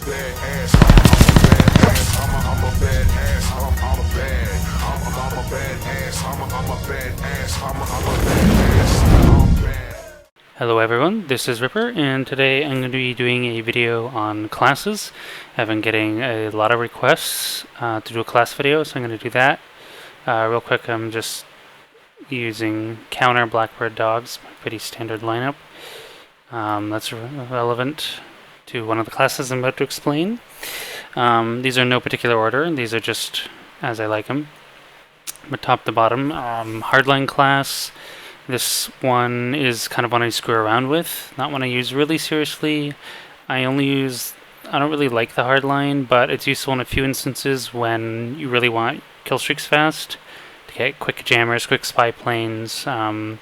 badass. I'm a badass. I'm a badass. I'm a badass. I'm a badass. I'm bad. Hello everyone, this is Ripper, and today I'm going to be doing a video on classes. I've been getting a lot of requests to do a class video, so I'm going to do that. Real quick, I'm just using counter blackbird dogs, pretty standard lineup. That's relevant to one of the classes I'm about to explain. These are in no particular order, these are just as I like them. But top to bottom, hardline class. This one is kind of one I screw around with, not one I use really seriously. I don't really like the hardline, but it's useful in a few instances when you really want kill streaks fast, to get quick jammers, quick spy planes. I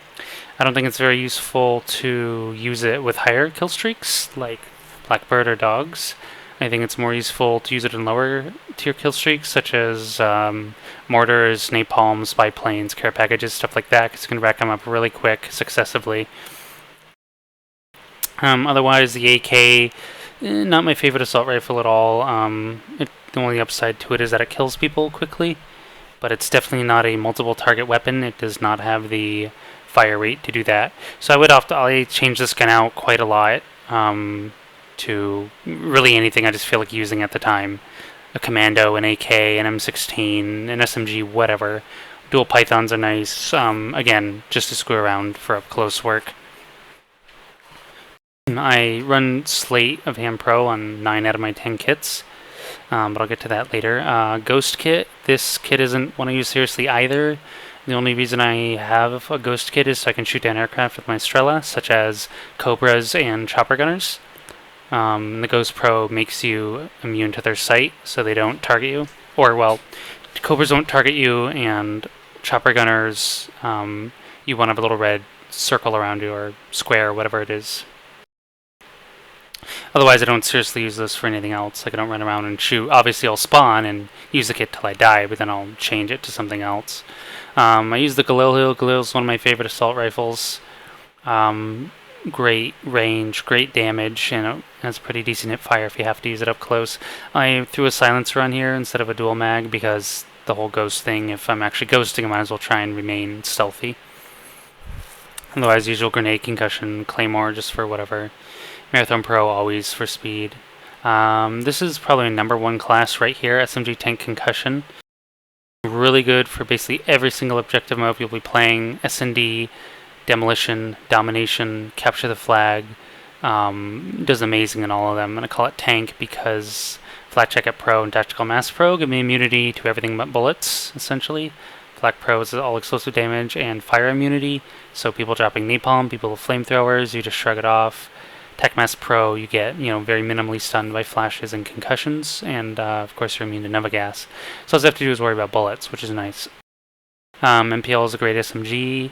don't think it's very useful to use it with higher kill streaks, like Blackbird or dogs. I think it's more useful to use it in lower tier kill streaks, such as mortars, napalm, spy planes, care packages, stuff like that, because you can rack them up really quick, successively. Otherwise, the AK, not my favorite assault rifle at all. The only upside to it is that it kills people quickly, but it's definitely not a multiple target weapon. It does not have the fire rate to do that. So I change this gun out quite a lot. To really anything I just feel like using at the time. A commando, an AK, an M16, an SMG, whatever. Dual pythons are nice. Again, just to screw around for up close work. I run Slate of Ham Pro on 9 out of my 10 kits, but I'll get to that later. Ghost kit. This kit isn't one I use seriously either. The only reason I have a ghost kit is so I can shoot down aircraft with my Strela, such as Cobras and chopper gunners. The Ghost Pro makes you immune to their sight, so they don't target you. Or, well, Cobras don't target you, and chopper gunners, you want to have a little red circle around you, or square, whatever it is. Otherwise, I don't seriously use this for anything else. Like, I don't run around and shoot. Obviously, I'll spawn and use the kit till I die, but then I'll change it to something else. I use the Galil. Galil's one of my favorite assault rifles. Great range, great damage, and it has pretty decent hip fire if you have to use it up close. I threw a silencer on here instead of a dual mag because the whole ghost thing, if I'm actually ghosting, I might as well try and remain stealthy. Otherwise, usual grenade, concussion, claymore just for whatever. Marathon Pro always for speed. This is probably number one class right here, SMG Tank Concussion. Really good for basically every single objective mode you'll be playing. S&D, demolition, domination, capture the flag, does amazing in all of them. I'm going to call it tank because Flak Jacket Pro and Tactical Mass Pro give me immunity to everything but bullets, essentially. Flak Pro is all explosive damage and fire immunity, so people dropping napalm, people with flamethrowers, you just shrug it off. Tech Mass Pro, you get very minimally stunned by flashes and concussions, and of course you're immune to Nova Gas. So all you have to do is worry about bullets, which is nice. MPL is a great SMG.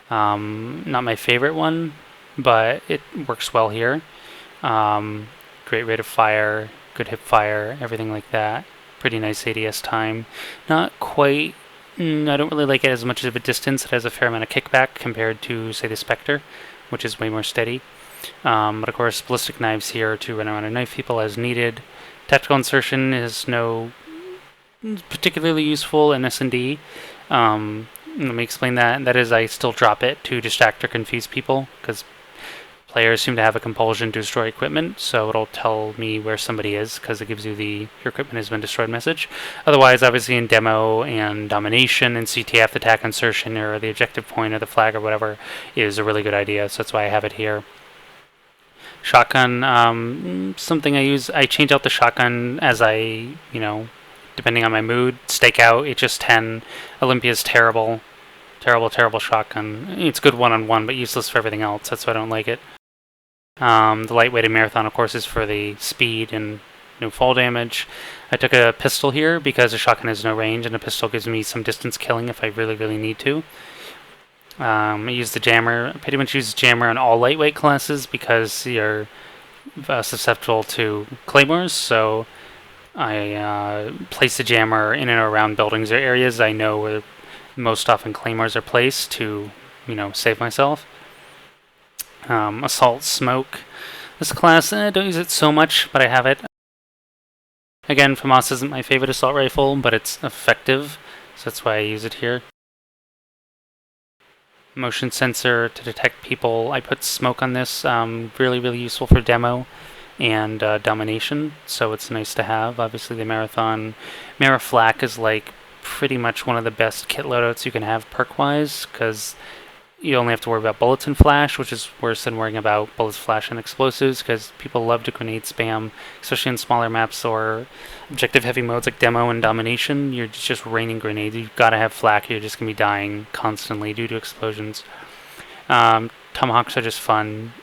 Not my favorite one, but it works well here. Great rate of fire, good hip fire, everything like that. Pretty nice ADS time. Not quite, I don't really like it as much of a distance. It has a fair amount of kickback compared to, say, the Spectre, which is way more steady. But of course, ballistic knives here to run around and knife people as needed. Tactical insertion is no particularly useful in S&D. Let me explain that. That is, I still drop it to distract or confuse people, because players seem to have a compulsion to destroy equipment, so it'll tell me where somebody is, because it gives you the your equipment has been destroyed message. Otherwise, obviously in demo and domination and CTF, the attack insertion, or the objective point, or the flag, or whatever, is a really good idea, so that's why I have it here. Shotgun, something I use. I change out the shotgun as I, depending on my mood. Stakeout, HS-10, Olympia's terrible. Terrible shotgun. It's good one-on-one, but useless for everything else. That's why I don't like it. The lightweighted Marathon, of course, is for the speed and no fall damage. I took a pistol here because a shotgun has no range, and a pistol gives me some distance killing if I really need to. I use the jammer. I pretty much use the jammer on all lightweight classes because you're susceptible to claymores, so I place the jammer in and around buildings or areas I know where most often claymores are placed to, save myself. Assault smoke. This class, I don't use it so much, but I have it. Again, FAMAS isn't my favorite assault rifle, but it's effective, so that's why I use it here. Motion sensor to detect people. I put smoke on this, really, really useful for demo and domination, so it's nice to have. Obviously, the Marathon Maraflak is like pretty much one of the best kit loadouts you can have perk-wise, because you only have to worry about bullets and flash, which is worse than worrying about bullets, flash, and explosives, because people love to grenade spam, especially in smaller maps or objective-heavy modes like demo and domination. You're just raining grenades. You've got to have flak. You're just going to be dying constantly due to explosions. Tomahawks are just fun.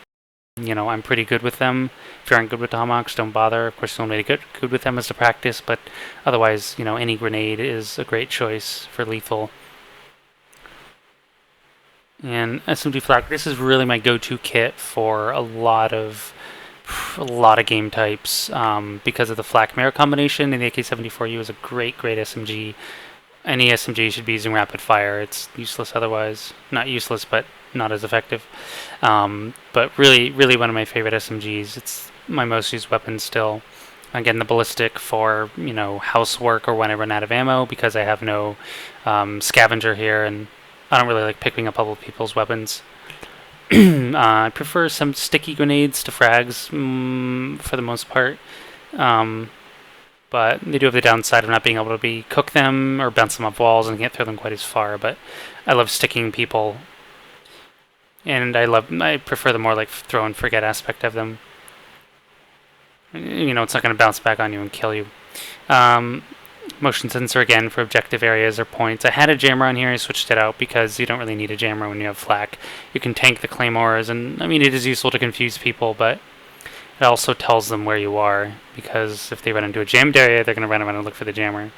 You know, I'm pretty good with them. If you aren't good with tomahawks, don't bother. Of course, the only way to get good with them is to practice, but otherwise, you know, any grenade is a great choice for lethal. And SMG flak, this is really my go-to kit for a lot of game types because of the flak mirror combination. And the AK-74U is a great SMG. Any SMG should be using rapid fire. It's useless otherwise. Not useless, but not as effective. But really, really one of my favorite SMGs. It's my most used weapon still. Again, the ballistic for, you know, housework or when I run out of ammo, because I have no scavenger here, and I don't really like picking up other people's weapons. I prefer some sticky grenades to frags for the most part. But they do have the downside of not being able to cook them or bounce them off walls, and can't throw them quite as far. But I love sticking people, and I prefer the more like throw and forget aspect of them. You know, it's not going to bounce back on you and kill you. Motion sensor again for objective areas or points. I had a jammer on here. I switched it out because you don't really need a jammer when you have flak. You can tank the claymores, and I mean it is useful to confuse people, but it also tells them where you are, because if they run into a jammed area, they're going to run around and look for the jammer.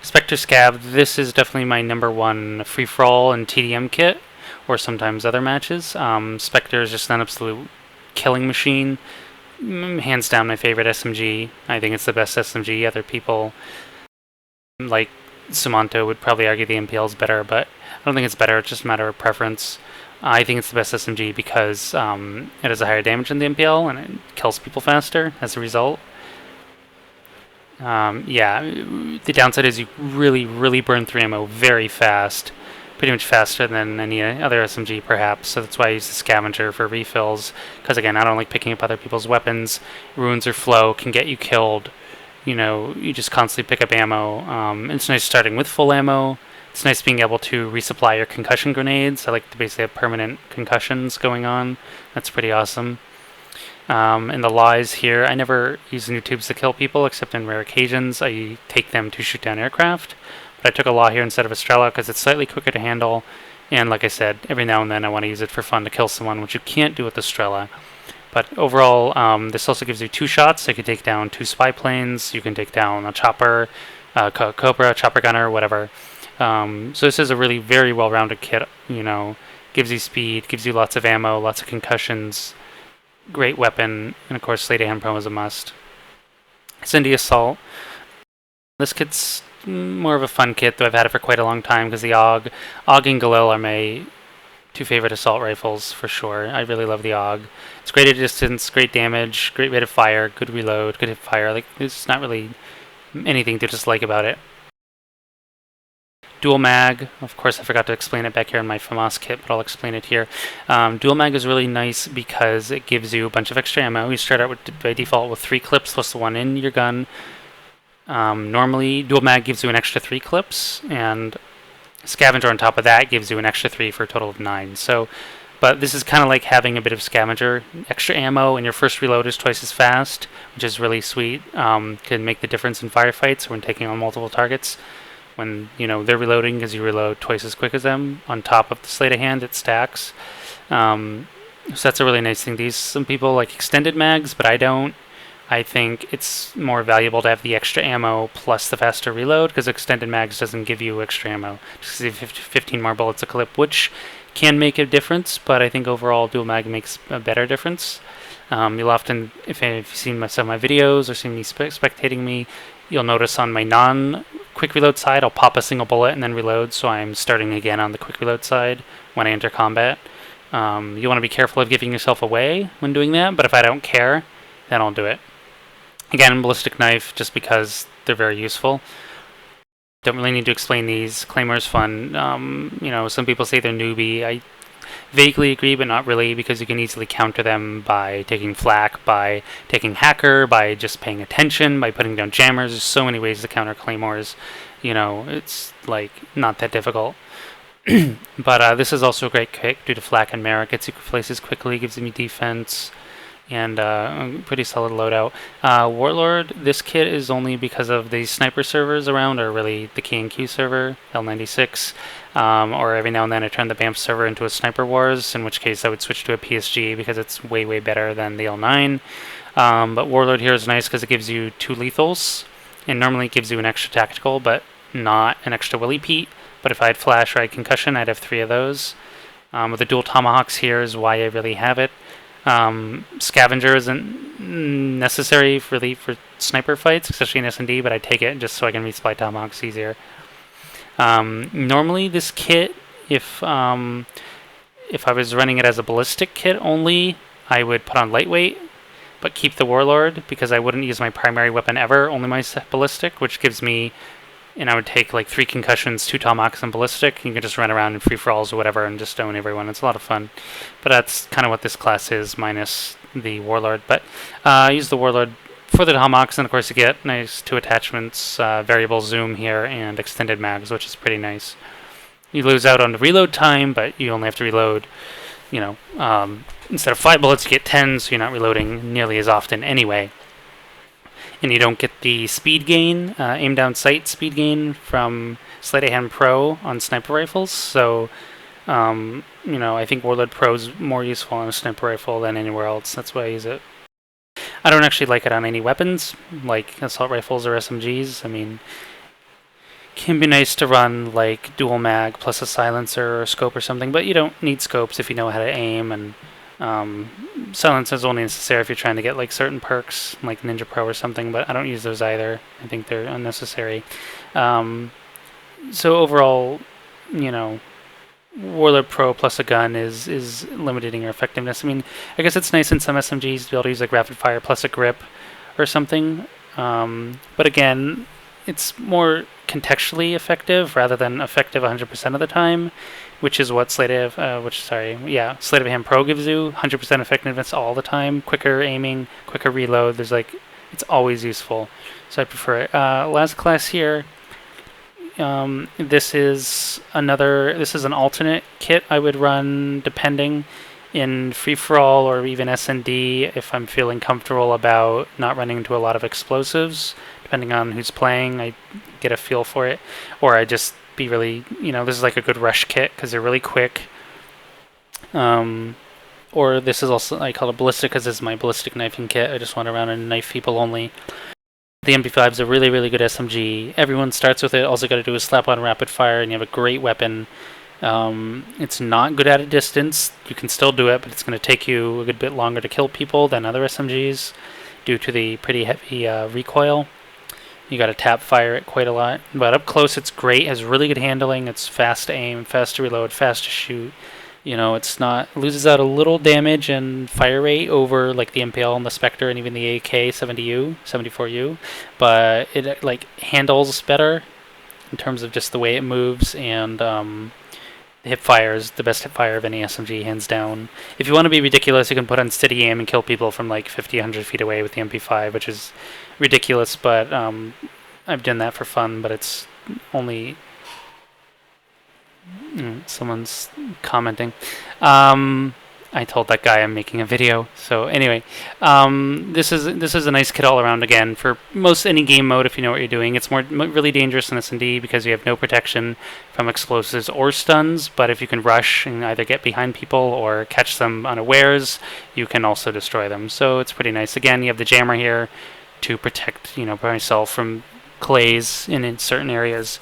Spectre Scab, this is definitely my #1 free-for-all and TDM kit, or sometimes other matches. Spectre is just an absolute killing machine. Hands down my favorite SMG. I think it's the best SMG. Other people, like Sumanto, would probably argue the MPL is better, but I don't think it's better. It's just a matter of preference. I think it's the best SMG because it has a higher damage than the MPL, and it kills people faster as a result. Yeah, the downside is you really, really burn through ammo very fast. Pretty much faster than any other SMG, perhaps. So that's why I use the scavenger for refills. Because again, I don't like picking up other people's weapons. Ruins or flow can get you killed. You know, you just constantly pick up ammo. It's nice starting with full ammo. It's nice being able to resupply your concussion grenades. I like to basically have permanent concussions going on. That's pretty awesome. And the lies here, I never use new tubes to kill people, except in rare occasions. I take them to shoot down aircraft. But I took a law here instead of Estrella because it's slightly quicker to handle, and like I said, every now and then I want to use it for fun to kill someone, which you can't do with Estrella. But overall, this also gives you 2 shots. You can take down 2 spy planes, you can take down a chopper, Cobra, chopper gunner, whatever. So this is a really very well-rounded kit, you know, gives you speed, gives you lots of ammo, lots of concussions, great weapon, and of course Slate Hand Pro is a must. Cindy Assault. This kit's more of a fun kit, though I've had it for quite a long time because the AUG and Galil are my 2 favorite assault rifles for sure. I really love the AUG. It's great at distance, great damage, great rate of fire, good reload, good hip fire. Like, there's not really anything to dislike about it. Dual mag, of course I forgot to explain it back here in my FAMAS kit, but I'll explain it here. Dual mag is really nice because it gives you a bunch of extra ammo. You start out with, by default with 3 clips plus the one in your gun. Normally, dual mag gives you an extra 3 clips, and scavenger on top of that gives you an extra 3 for a total of 9. So, but this is kind of like having a bit of scavenger, extra ammo, and your first reload is twice as fast, which is really sweet. Can make the difference in firefights when taking on multiple targets. When, you know, they're reloading because you reload twice as quick as them. On top of the sleight of hand, it stacks. So that's a really nice thing. Some people like extended mags, but I don't. I think it's more valuable to have the extra ammo plus the faster reload, because extended mags doesn't give you extra ammo. Just gives you 15 more bullets a clip, which can make a difference, but I think overall dual mag makes a better difference. You'll often, if you've seen some of my videos or seen me spectating me, you'll notice on my non-quick reload side, I'll pop a single bullet and then reload, so I'm starting again on the quick reload side when I enter combat. You want to be careful of giving yourself away when doing that, but if I don't care, then I'll do it. Again, ballistic knife, just because they're very useful. Don't really need to explain these. Claymore's fun. Some people say they're newbie. I vaguely agree, but not really, because you can easily counter them by taking flak, by taking hacker, by just paying attention, by putting down jammers. There's so many ways to counter claymores. It's like not that difficult. But this is also a great kick due to flak and merit. Gets you places quickly, gives me defense, and a pretty solid loadout. Warlord, this kit is only because of the sniper servers around, or really the K&Q server, L96, or every now and then I turn the BAMF server into a Sniper Wars, in which case I would switch to a PSG because it's way, way better than the L9. But Warlord here is nice because it gives you 2 lethals, and normally it gives you an extra tactical, but not an extra Willy Pete. But if I had flash or I had concussion, I'd have 3 of those. With the dual tomahawks here is why I really have it. Scavenger isn't necessary really for sniper fights, especially in S&D, but I take it just so I can resupply tomahawks easier. Normally this kit, if I was running it as a ballistic kit only, I would put on lightweight, but keep the warlord, because I wouldn't use my primary weapon ever, only my ballistic, which gives me, and I would take like 3 concussions, 2 tomahawks, and ballistic. You can just run around in free-for-alls or whatever and just stone everyone. It's a lot of fun. But that's kind of what this class is, minus the warlord. But I use the warlord for the tomahawks, and of course you get nice 2 attachments, variable zoom here, and extended mags, which is pretty nice. You lose out on the reload time, but you only have to reload, instead of 5 bullets, you get 10, so you're not reloading nearly as often anyway. And you don't get the speed gain, aim down sight speed gain from Sleight of Hand Pro on sniper rifles. So, I think Warlord Pro is more useful on a sniper rifle than anywhere else. That's why I use it. I don't actually like it on any weapons, like assault rifles or SMGs. I mean, can be nice to run like dual mag plus a silencer or a scope or something, but you don't need scopes if you know how to aim, and silencer is only necessary if you're trying to get like certain perks, like Ninja Pro or something, but I don't use those either. I think they're unnecessary. So overall, Warlord Pro plus a gun is limiting your effectiveness. I mean, I guess it's nice in some SMGs to be able to use like rapid fire plus a grip or something, but again, it's more contextually effective rather than effective 100% of the time, which is what Sleight of Hand Pro gives you. 100% effectiveness all the time, quicker aiming, quicker reload. It's always useful, so I prefer it. Last class here. This is an alternate kit I would run depending in free-for-all or even S&D if I'm feeling comfortable about not running into a lot of explosives. Depending on who's playing, I get a feel for it, or I just be really, this is like a good rush kit because they're really quick. Or this is also, I call it ballistic because this is my ballistic knifing kit. I just want to run and knife people only. The MP5 is a really, really good SMG. Everyone starts with it. All you got to do is slap on rapid fire, and you have a great weapon. It's not good at a distance. You can still do it, but it's going to take you a good bit longer to kill people than other SMGs due to the pretty heavy recoil. You got to tap fire it quite a lot. But up close, it's great. It has really good handling. It's fast to aim, fast to reload, fast to shoot. It's not, loses out a little damage and fire rate over like the MPL and the Spectre and even the AK 74U, but it handles better in terms of just the way it moves, and the hip fire is the best hip fire of any SMG, hands down. If you want to be ridiculous, you can put on steady aim and kill people from like 50, 100 feet away with the MP5, which is ridiculous, but I've done that for fun, but it's only... someone's commenting. I told that guy I'm making a video. So anyway, this is a nice kit all around. Again, for most any game mode, if you know what you're doing, it's really dangerous in S&D because you have no protection from explosives or stuns. But if you can rush and either get behind people or catch them unawares, you can also destroy them. So it's pretty nice. Again, you have the jammer here to protect myself from clays in certain areas.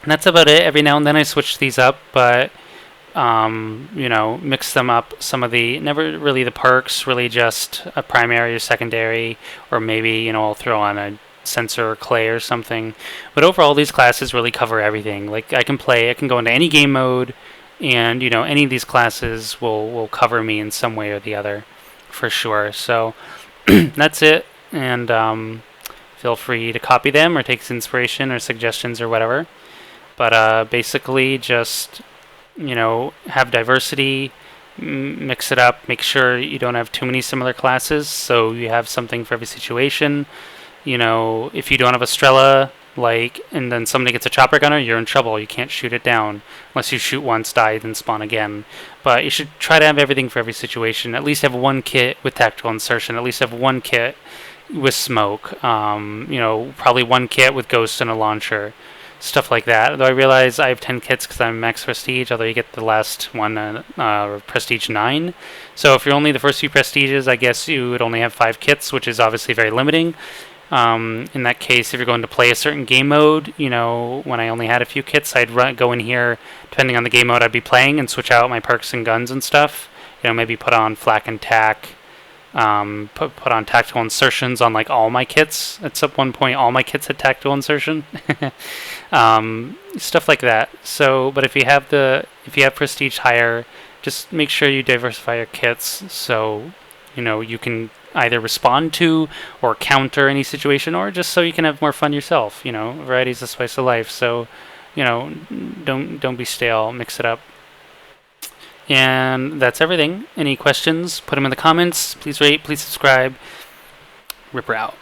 And that's about it. Every now and then I switch these up, but mix them up. Some of never really the perks, really just a primary or secondary, or maybe I'll throw on a sensor or clay or something. But overall, these classes really cover everything. Like I can go into any game mode, and any of these classes will cover me in some way or the other, for sure. So that's it. and feel free to copy them or take inspiration or suggestions or whatever. But basically, just have diversity, mix it up, make sure you don't have too many similar classes, so you have something for every situation. If you don't have a Strela, and then somebody gets a chopper gunner, you're in trouble. You can't shoot it down unless you shoot once, die, then spawn again. But you should try to have everything for every situation. At least have one kit with tactical insertion. At least have one kit with smoke. Probably one kit with ghost and a launcher. Stuff like that. Though I realize I have 10 kits because I'm max prestige, although you get the last one, prestige 9. So if you're only the first few prestiges, I guess you would only have 5 kits, which is obviously very limiting. In that case, if you're going to play a certain game mode, when I only had a few kits, I'd go in here, depending on the game mode I'd be playing, and switch out my perks and guns and stuff. Maybe put on flak and tack, put on tactical insertions on all my kits. At some one point, all my kits had tactical insertion, stuff like that. So, but if you have prestige higher, just make sure you diversify your kits so you can either respond to or counter any situation, or just so you can have more fun yourself. Variety is the spice of life. So, don't be stale. Mix it up. And that's everything. Any questions? Put them in the comments. Please rate. Please subscribe. Ripper out.